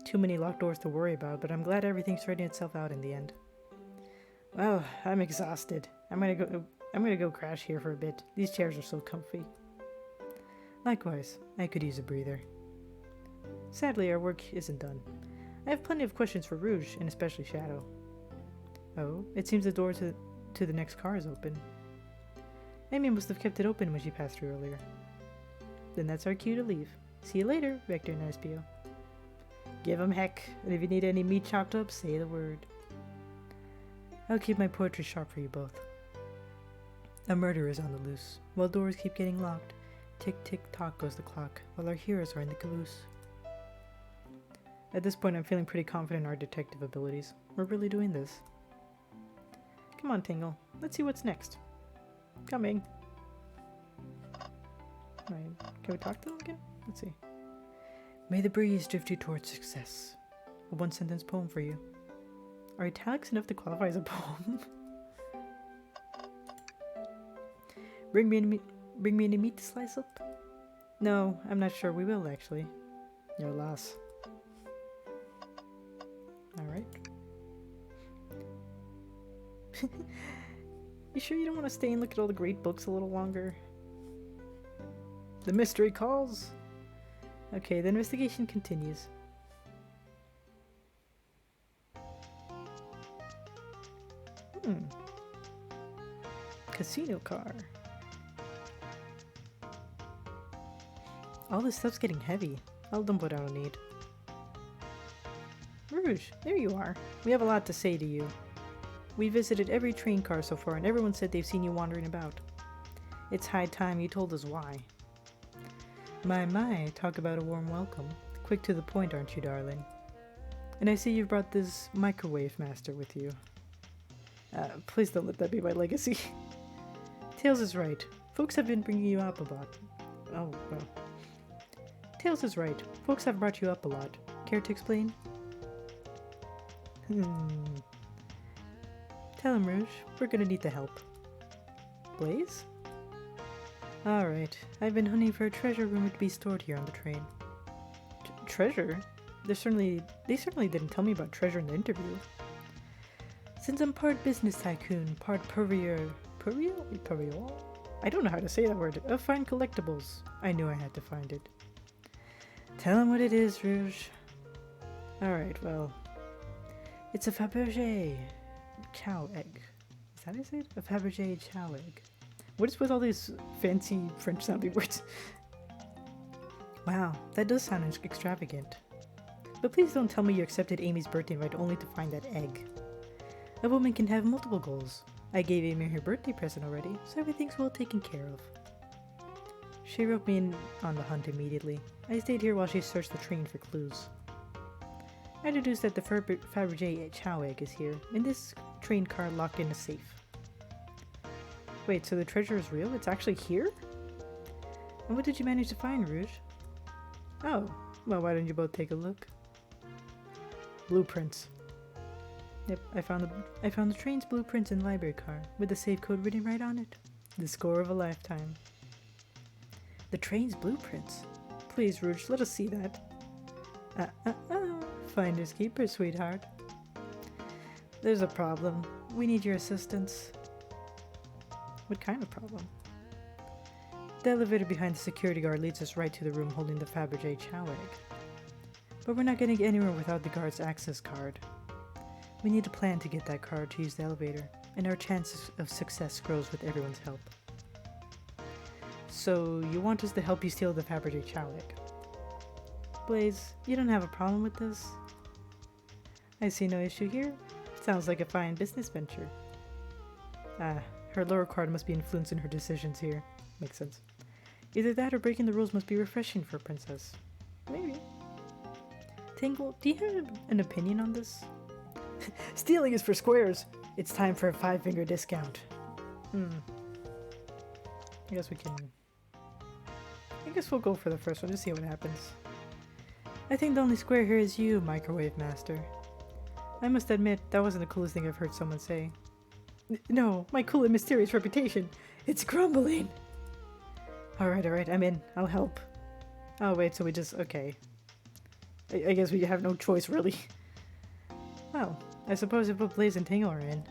Too many locked doors to worry about, but I'm glad everything straightened itself out in the end. Well, I'm exhausted. I'm gonna go crash here for a bit. These chairs are so comfy. Likewise, I could use a breather. Sadly, our work isn't done. I have plenty of questions for Rouge, and especially Shadow. Oh, it seems the door to the next car is open. Amy must have kept it open when she passed through earlier. Then that's our cue to leave. See you later, Vector and Espio. Give 'em heck, and if you need any meat chopped up, say the word. I'll keep my poetry sharp for you both. A murder is on the loose, while doors keep getting locked. Tick tick tock goes the clock, while our heroes are in the caboose. At this point, I'm feeling pretty confident in our detective abilities. We're really doing this. Come on, Tingle. Let's see what's next. Coming. Right. Can we talk to them again? Let's see. May the breeze drift you towards success. A one-sentence poem for you. Are italics enough to qualify as a poem? Bring me any meat to slice up? No, I'm not sure we will, actually. Your loss. Alright. You sure you don't want to stay and look at all the great books a little longer? The mystery calls! Okay, the investigation continues. Casino car. All this stuff's getting heavy. I'll dump what I don't need. Rouge, there you are. We have a lot to say to you. We visited every train car so far and everyone said they've seen you wandering about. It's high time you told us why. My, talk about a warm welcome. Quick to the point, aren't you, darling? And I see you've brought this microwave master with you. Please don't let that be my legacy. Tails is right. Folks have been bringing you up a lot. Oh, well. Tails is right. Folks have brought you up a lot. Care to explain? Tell him, Rouge. We're gonna need the help. Blaze? Alright. I've been hunting for a treasure rumored to be stored here on the train. Treasure? They certainly didn't tell me about treasure in the interview. Since I'm part business tycoon, part purveyor... Purveyor? I don't know how to say that word. Of fine collectibles. I knew I had to find it. Tell him what it is, Rouge. Alright, well... It's a Fabergé chow egg. Is that how I say it? A Fabergé chow egg. What is with all these fancy French-sounding words? Wow, that does sound extravagant. But please don't tell me you accepted Amy's birthday invite only to find that egg. A woman can have multiple goals. I gave Amy her birthday present already, so everything's well taken care of. She roped me in on the hunt immediately. I stayed here while she searched the train for clues. I deduced that the Fabergé Chow egg is here, in this train car locked in a safe. Wait, so the treasure is real? It's actually here? And what did you manage to find, Rouge? Oh, well, why don't you both take a look? Blueprints. Yep, I found the train's blueprints in the library car, with the safe code written right on it. The score of a lifetime. The train's blueprints? Please, Rouge, let us see that. Finders keepers, sweetheart. There's a problem. We need your assistance. What kind of problem? The elevator behind the security guard leads us right to the room holding the Fabergé Chow egg. But we're not getting anywhere without the guard's access card. We need a plan to get that card to use the elevator, and our chances of success grows with everyone's help. So, you want us to help you steal the Fabergé Chow egg? Blaze, you don't have a problem with this? I see no issue here. Sounds like a fine business venture. Her lower card must be influencing her decisions here. Makes sense. Either that or breaking the rules must be refreshing for a princess. Maybe. Tingle, do you have an opinion on this? Stealing is for squares. It's time for a 5-finger discount. I guess we'll go for the first one to see what happens. I think the only square here is you, Microwave Master. I must admit, that wasn't the coolest thing I've heard someone say. No, my cool and mysterious reputation. It's crumbling. Alright, I'm in. I'll help. Oh wait, so we just... okay. I guess we have no choice, really. Well, I suppose if Blaze and Tingle are in.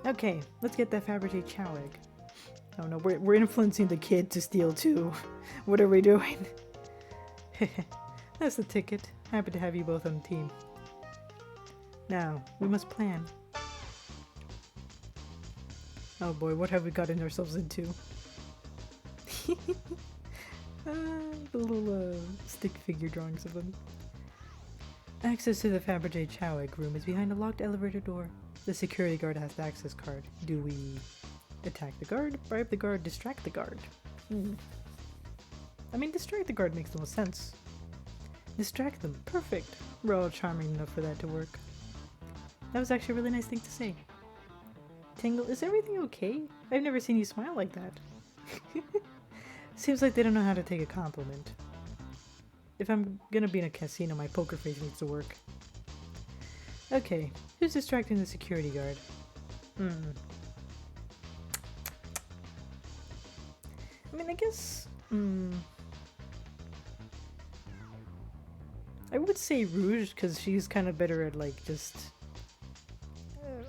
Okay, let's get that Fabergé Chow egg. Oh no, we're influencing the kid to steal too. What are we doing? That's the ticket. Happy to have you both on the team. Now, we must plan. Oh boy, what have we gotten ourselves into? The little stick figure drawings of them. Access to the Fabergé Chow egg room is behind a locked elevator door. The security guard has the access card. Do we attack the guard, bribe the guard, distract the guard? I mean, distract the guard makes the most sense. Distract them. Perfect. We're all charming enough for that to work. That was actually a really nice thing to say. Tingle, is everything okay? I've never seen you smile like that. Seems like they don't know how to take a compliment. If I'm gonna be in a casino, my poker face needs to work. Okay, who's distracting the security guard? I mean, I guess... I would say Rouge, because she's kind of better at, like, just...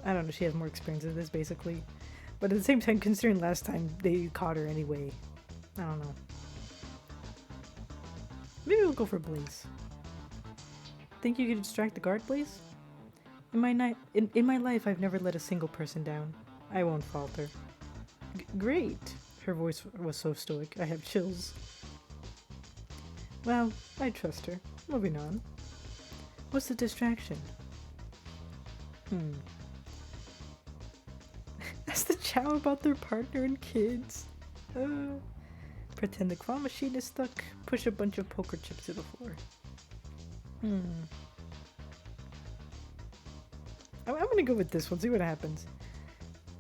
I don't know, she has more experience in this, basically. But at the same time, considering last time they caught her anyway, I don't know. Maybe we'll go for Blaze. Think you could distract the guard, Blaze? In my life, I've never let a single person down. I won't falter. Great! Her voice was so stoic, I have chills. Well, I trust her. Moving on. What's the distraction? Ask the Chow about their partner and kids. Pretend the claw machine is stuck. Push a bunch of poker chips to the floor. I'm gonna go with this one, see what happens.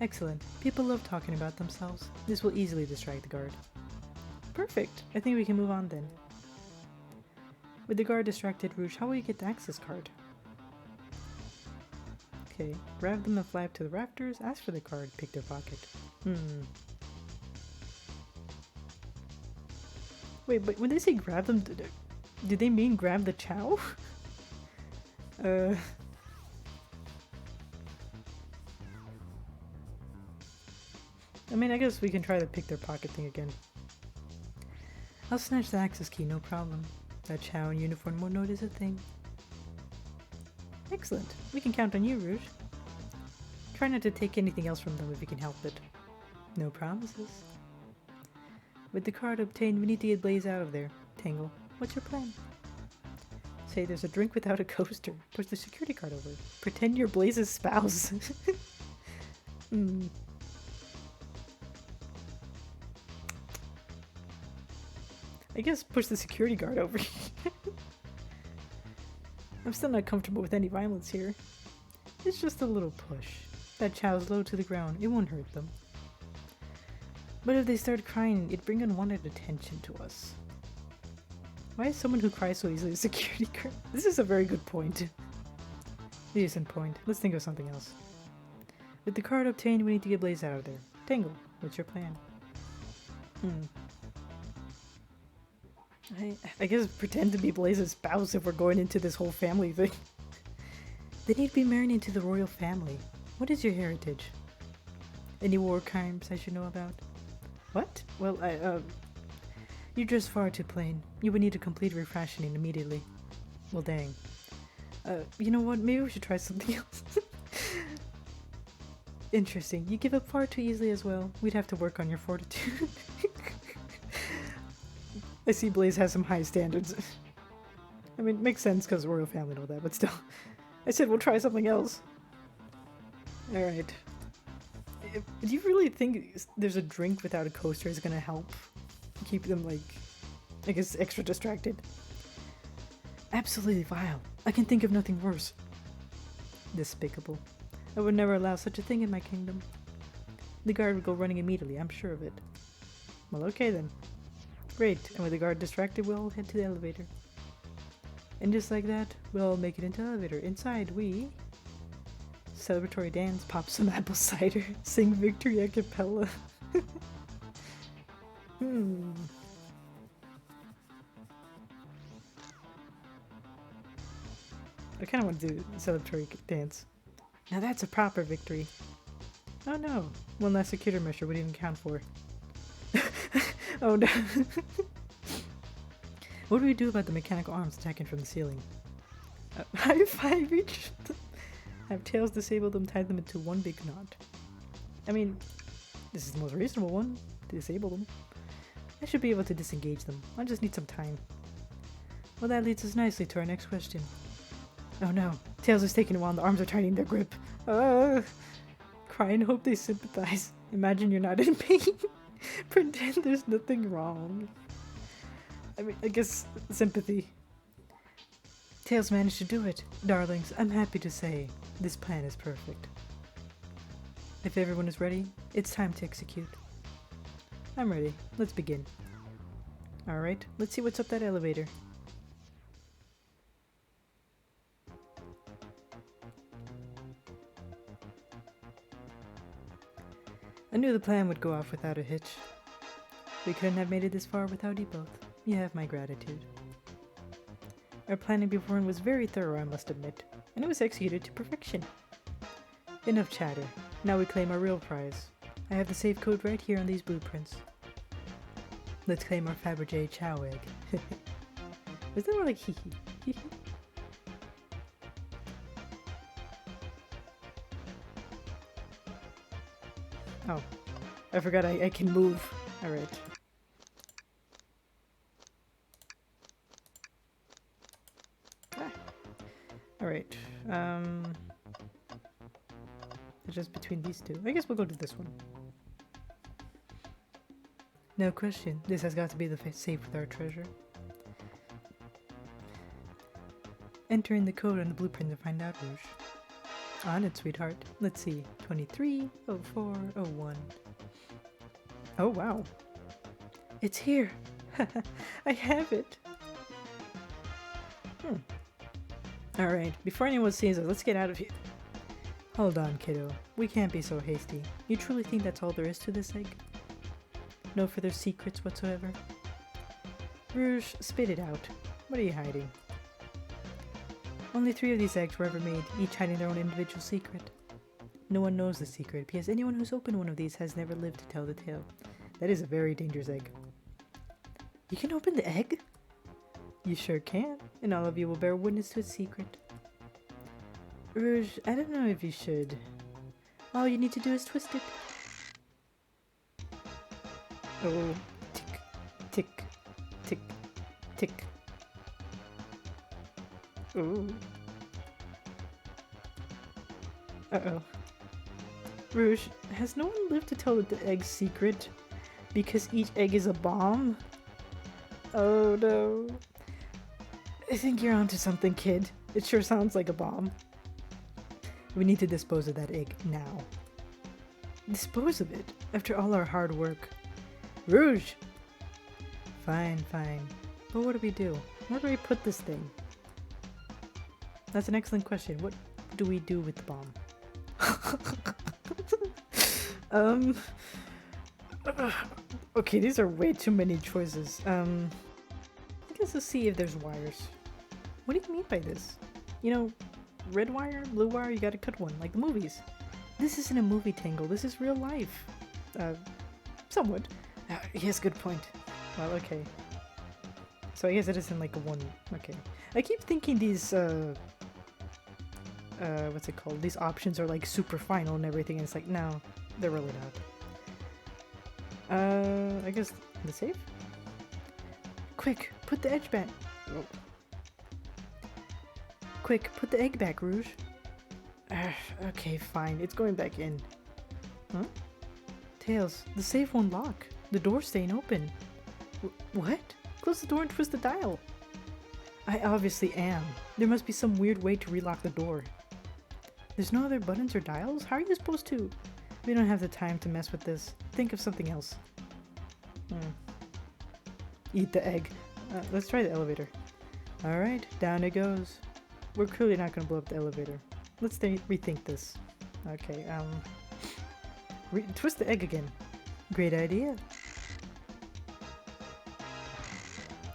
Excellent. People love talking about themselves. This will easily distract the guard. Perfect. I think we can move on then. With the guard distracted, Rouge, how will you get the access card? Okay. Grab them and fly up to the rafters. Ask for the card. Pick their pocket. Wait, but when they say grab them, do they mean grab the Chow? I mean, I guess we can try to pick their pocket thing again. I'll snatch the access key, no problem. That Chow in uniform won't notice a thing. Excellent. We can count on you, Rouge. Try not to take anything else from them if you can help it. No promises. With the card obtained, we need to get Blaze out of there. Tangle, what's your plan? Say there's a drink without a coaster. Push the security card over. Pretend you're Blaze's spouse. I guess push the security guard over. I'm still not comfortable with any violence here. It's just a little push. That chow's low to the ground. It won't hurt them. But if they start crying, it'd bring unwanted attention to us. Why is someone who cries so easily a security guard? This is a very good point. Decent point. Let's think of something else. With the card obtained, we need to get Blaze out of there. Tangle, what's your plan? I guess pretend to be Blaze's spouse if we're going into this whole family thing. They need to be married into the royal family. What is your heritage? Any war crimes I should know about? What? Well, you're just far too plain. You would need a complete refashioning immediately. Well, dang. You know what? Maybe we should try something else. Interesting. You give up far too easily as well. We'd have to work on your fortitude. I see Blaze has some high standards. I mean, it makes sense because royal family and all that, but still. I said we'll try something else. Alright. Do you really think there's a drink without a coaster is gonna help keep them, like, I guess, extra distracted? Absolutely vile. I can think of nothing worse. Despicable. I would never allow such a thing in my kingdom. The guard would go running immediately, I'm sure of it. Well, okay then. Great, and with the guard distracted, we'll head to the elevator. And just like that, we'll make it into the elevator. Inside, we... Celebratory dance, pop some apple cider, sing victory a cappella. I kind of want to do a celebratory dance. Now that's a proper victory. Oh no, one last security measure we didn't count for. Oh no. What do we do about the mechanical arms attacking from the ceiling? High five each. Have Tails disable them, tie them into one big knot. I mean, this is the most reasonable one, to disable them. I should be able to disengage them. I just need some time. Well, that leads us nicely to our next question. Oh no, Tails is taking a while and the arms are tightening their grip. Cry and hope they sympathize. Imagine you're not in pain. Pretend there's nothing wrong. I mean, I guess sympathy. Tails managed to do it. Darlings, I'm happy to say this plan is perfect. If everyone is ready, it's time to execute. I'm ready. Let's begin. Alright, let's see what's up that elevator. I knew the plan would go off without a hitch. We couldn't have made it this far without you both. You have my gratitude. Our planning beforehand was very thorough, I must admit, and it was executed to perfection. Enough chatter. Now we claim our real prize. I have the safe code right here on these blueprints. Let's claim our Fabergé Chow egg. Is that more like hee hee? Oh, I forgot I can move. Alright. Alright, just between these two. I guess we'll go to this one. No question, this has got to be the safe with our treasure. Enter in the code on the blueprint to find out, Rouge. On it, sweetheart. Let's see, 230401. Oh wow. It's here! I have it! Alright, before anyone sees us, let's get out of here. Hold on, kiddo. We can't be so hasty. You truly think that's all there is to this egg? No further secrets whatsoever? Rouge, spit it out. What are you hiding? Only 3 of these eggs were ever made, each hiding their own individual secret. No one knows the secret, because anyone who's opened one of these has never lived to tell the tale. That is a very dangerous egg. You can open the egg? You sure can, and all of you will bear witness to its secret. Rouge, I don't know if you should. All you need to do is twist it. Oh, tick, tick, tick, tick. Ooh. Uh-oh. Rouge, has no one lived to tell the egg's secret? Because each egg is a bomb? Oh no. I think you're onto something, kid. It sure sounds like a bomb. We need to dispose of that egg now. Dispose of it? After all our hard work. Rouge! Fine, fine. But what do we do? Where do we put this thing? That's an excellent question. What do we do with the bomb? Okay, these are way too many choices. I guess let's see if there's wires. What do you mean by this? You know, red wire, blue wire, you gotta cut one, like the movies. This isn't a movie, Tangle, this is real life. Somewhat. Yes, good point. Well, okay. So I guess it isn't like a one, okay. I keep thinking these, what's it called? These options are like super final and everything, and it's like, no, they're really not. I guess the safe? Quick, put the edge back. Oh. Quick, put the egg back, Rouge. Okay, fine, it's going back in. Huh? Tails, the safe won't lock. The door's staying open. What? Close the door and twist the dial. I obviously am. There must be some weird way to relock the door. There's no other buttons or dials? How are you supposed to? We don't have the time to mess with this. Think of something else. Eat the egg. Let's try the elevator. Alright, down it goes. We're clearly not gonna blow up the elevator. Let's rethink this. Okay, twist the egg again. Great idea.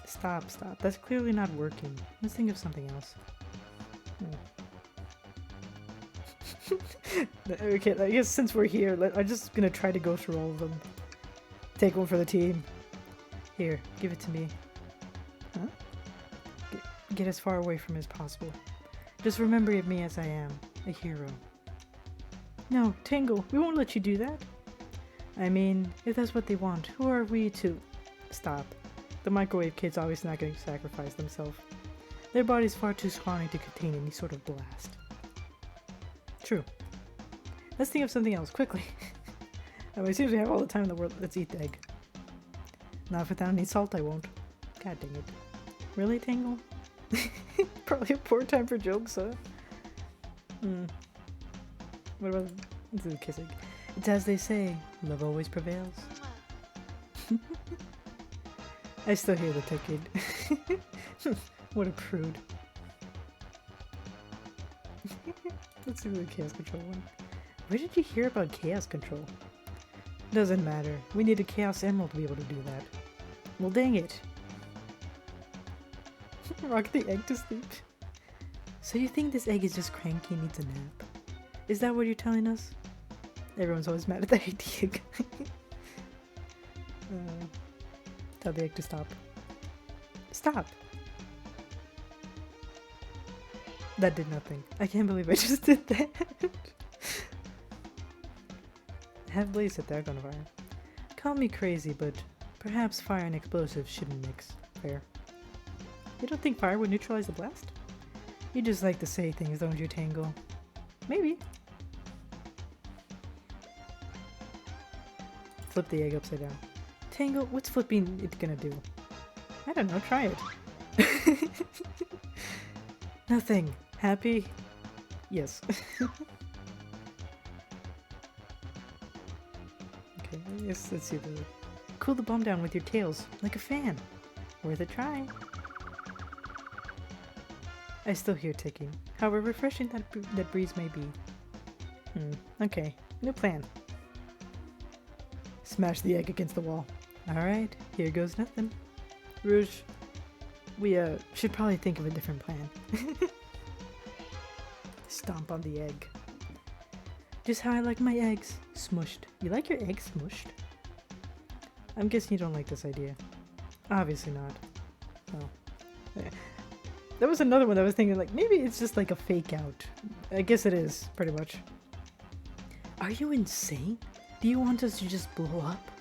Stop. That's clearly not working. Let's think of something else. Okay, I guess since we're here, I'm just gonna try to go through all of them. Take one for the team. Here, give it to me. Huh? Get as far away from me as possible. Just remember me as I am, a hero. No, Tangle, we won't let you do that. I mean, if that's what they want, who are we to... Stop. The microwave kid's obviously not going to sacrifice themselves. Their body's far too scrawny to contain any sort of blast. True. Let's think of something else, quickly. It seems we have all the time in the world. Let's eat the egg. Not without any salt, I won't. God dang it. Really, Tangle? Probably a poor time for jokes, huh? What about the kissing? It's as they say, love always prevails. I still hear the ticking. What a prude. Let's see the chaos control one. Where did you hear about chaos control? Doesn't matter. We need a chaos emerald to be able to do that. Well, dang it. Rock the egg to sleep. So you think this egg is just cranky and needs a nap? Is that what you're telling us? Everyone's always mad at the idea. Tell the egg to stop. Stop! That did nothing. I can't believe I just did that. Have Blaze set that on fire. Call me crazy, but perhaps fire and explosives shouldn't mix. Fair. You don't think fire would neutralize the blast? You just like to say things, don't you, Tangle? Maybe. Flip the egg upside down. Tangle, what's flipping it gonna do? I don't know, try it. Nothing. Happy? Yes. Okay, let's see the... Cool the bomb down with your tails, like a fan. Worth a try. I still hear ticking. However refreshing that breeze may be. Okay. New plan. Smash the egg against the wall. Alright, here goes nothing. Rouge, we should probably think of a different plan. Stomp on the egg. Just how I like my eggs. Smushed. You like your eggs smushed? I'm guessing you don't like this idea. Obviously not. Well, that was another one that I was thinking, like, maybe it's just like a fake out. I guess it is, pretty much. Are you insane? Do you want us to just blow up?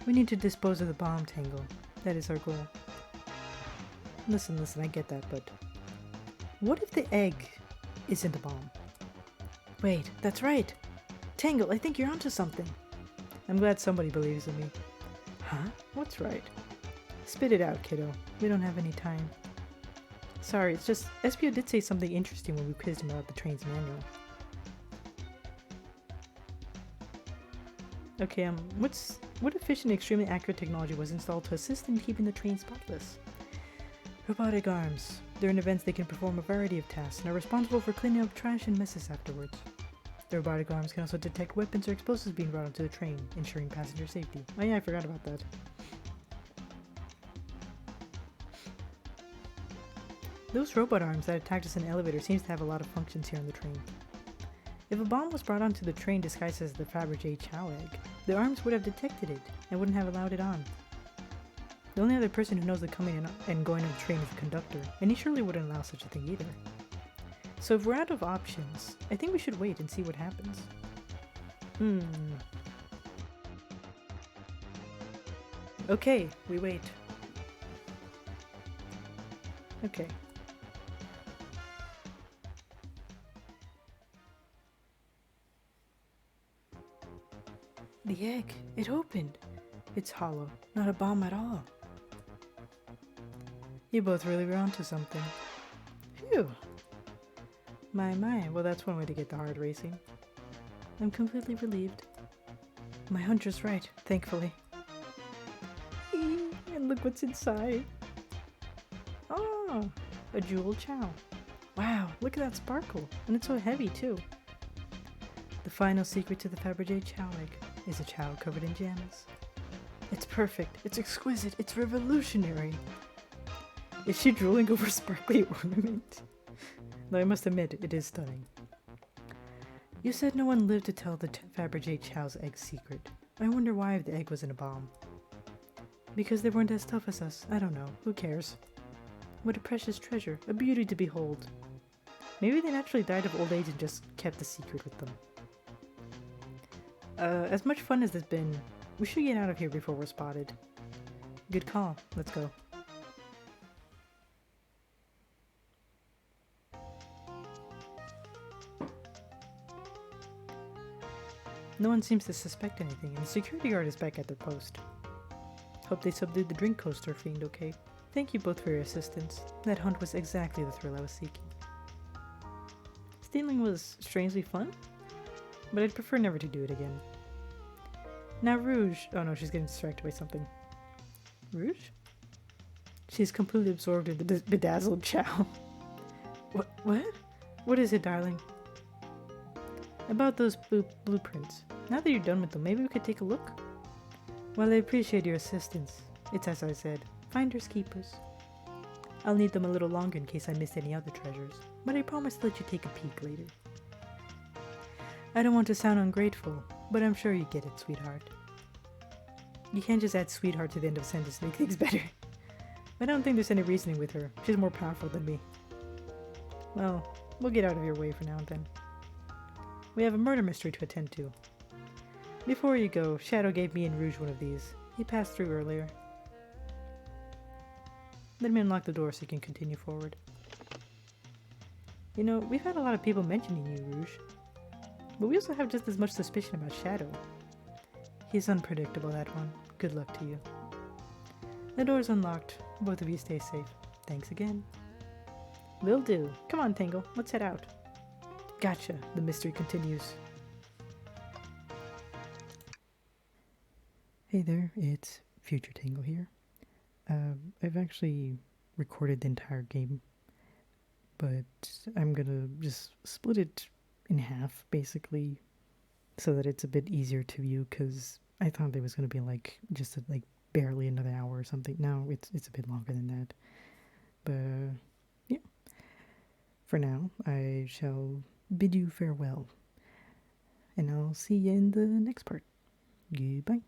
We need to dispose of the bomb, Tangle. That is our goal. Listen, I get that, but What if the egg isn't a bomb? Wait, that's right. Tangle, I think you're onto something. I'm glad somebody believes in me. Huh? What's right? Spit it out, kiddo. We don't have any time. Sorry, it's just Espio did say something interesting when we quizzed him about the train's manual. Okay, what efficient, extremely accurate technology was installed to assist in keeping the train spotless? Robotic arms. During events, they can perform a variety of tasks and are responsible for cleaning up trash and messes afterwards. The robotic arms can also detect weapons or explosives being brought onto the train, ensuring passenger safety. Oh yeah, I forgot about that. Those robot arms that attacked us in the elevator seems to have a lot of functions here on the train. If a bomb was brought onto the train disguised as the Fabergé Chow egg, the arms would have detected it and wouldn't have allowed it on. The only other person who knows the coming and going of the train is the conductor, and he surely wouldn't allow such a thing either. So if we're out of options, I think we should wait and see what happens. Okay, we wait. Okay. The egg, it opened. It's hollow, not a bomb at all. You both really were onto something. Phew. My, well that's one way to get the heart racing. I'm completely relieved. My hunter's right, thankfully. And look what's inside. Oh, a jewel chow. Wow, look at that sparkle, and it's so heavy too. The final secret to the Fabergé chow egg is a chow covered in gems. It's perfect, it's exquisite, it's revolutionary. Is she drooling over sparkly ornament? Though I must admit, it is stunning. You said no one lived to tell the Fabergé chow's egg secret. I wonder why if the egg wasn't a bomb. Because they weren't as tough as us. I don't know. Who cares? What a precious treasure. A beauty to behold. Maybe they naturally died of old age and just kept the secret with them. As much fun as it's been, we should get out of here before we're spotted. Good call. Let's go. No one seems to suspect anything, and the security guard is back at their post. Hope they subdued the drink coaster fiend okay. Thank you both for your assistance. That hunt was exactly the thrill I was seeking. Stealing was strangely fun, but I'd prefer never to do it again. Now Rouge— oh no, she's getting distracted by something. Rouge? She's completely absorbed in the bedazzled chow. What? What is it, darling? About those blueprints. Now that you're done with them, maybe we could take a look? Well, I appreciate your assistance. It's as I said, finders keepers. I'll need them a little longer in case I missed any other treasures, but I promise to let you take a peek later. I don't want to sound ungrateful, but I'm sure you get it, sweetheart. You can't just add sweetheart to the end of a sentence to make things better. I don't think there's any reasoning with her. She's more powerful than me. Well, we'll get out of your way for now then. We have a murder mystery to attend to. Before you go, Shadow gave me and Rouge one of these. He passed through earlier. Let me unlock the door so you can continue forward. You know, we've had a lot of people mentioning you, Rouge. But we also have just as much suspicion about Shadow. He's unpredictable, that one. Good luck to you. The door's unlocked. Both of you stay safe. Thanks again. Will do. Come on, Tangle. Let's head out. Gotcha. The mystery continues. Hey there, it's Future Tangle here. I've actually recorded the entire game, but I'm gonna just split it in half, basically, so that it's a bit easier to view, because I thought it was gonna be just barely another hour or something. No, it's a bit longer than that. But yeah, for now, I shall bid you farewell, and I'll see you in the next part. Goodbye.